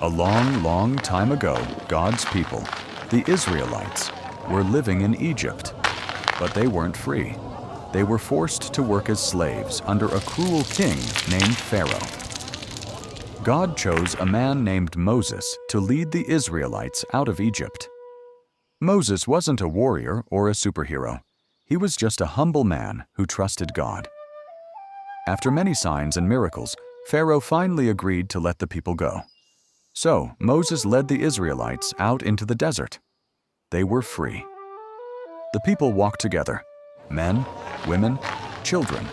A long, long time ago, God's people, the Israelites, were living in Egypt. But they weren't free. They were forced to work as slaves under a cruel king named Pharaoh. God chose a man named Moses to lead the Israelites out of Egypt. Moses wasn't a warrior or a superhero. He was just a humble man who trusted God. After many signs and miracles, Pharaoh finally agreed to let the people go. So Moses led the Israelites out into the desert. They were free. The people walked together, men, women, children,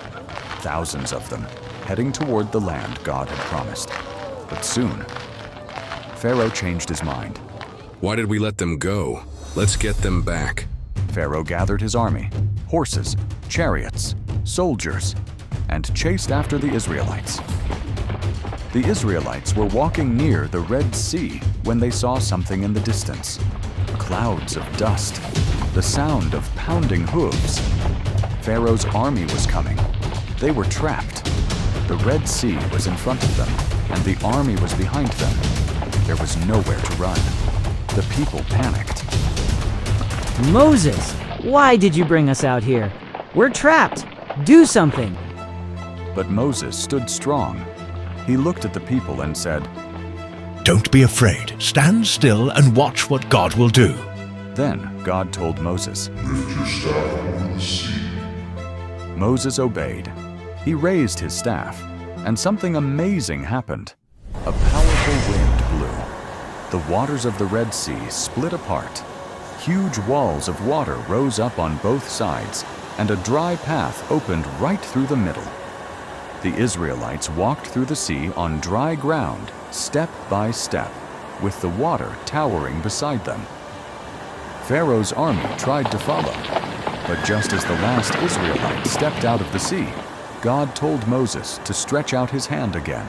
thousands of them, heading toward the land God had promised. But soon, Pharaoh changed his mind. Why did we let them go? Let's get them back. Pharaoh gathered his army, horses, chariots, soldiers, and chased after the Israelites. The Israelites were walking near the Red Sea when they saw something in the distance. Clouds of dust, the sound of pounding hooves. Pharaoh's army was coming. They were trapped. The Red Sea was in front of them, and the army was behind them. There was nowhere to run. The people panicked. Moses, why did you bring us out here? We're trapped. Do something. But Moses stood strong. He looked at the people and said, "Don't be afraid. Stand still and watch what God will do." Then God told Moses, "Lift your staff over the sea." Moses obeyed. He raised his staff, and something amazing happened. A powerful wind blew. The waters of the Red Sea split apart. Huge walls of water rose up on both sides, and a dry path opened right through the middle. The Israelites walked through the sea on dry ground, step by step, with the water towering beside them. Pharaoh's army tried to follow, but just as the last Israelite stepped out of the sea, God told Moses to stretch out his hand again.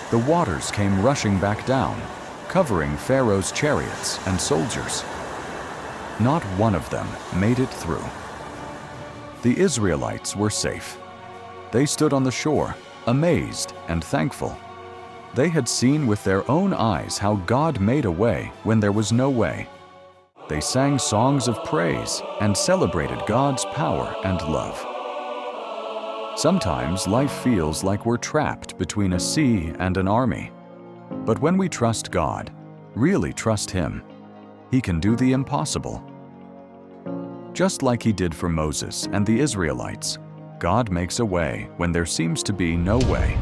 The waters came rushing back down, covering Pharaoh's chariots and soldiers. Not one of them made it through. The Israelites were safe. They stood on the shore, amazed and thankful. They had seen with their own eyes how God made a way when there was no way. They sang songs of praise and celebrated God's power and love. Sometimes life feels like we're trapped between a sea and an army. But when we trust God, really trust Him, He can do the impossible. Just like He did for Moses and the Israelites, God makes a way when there seems to be no way.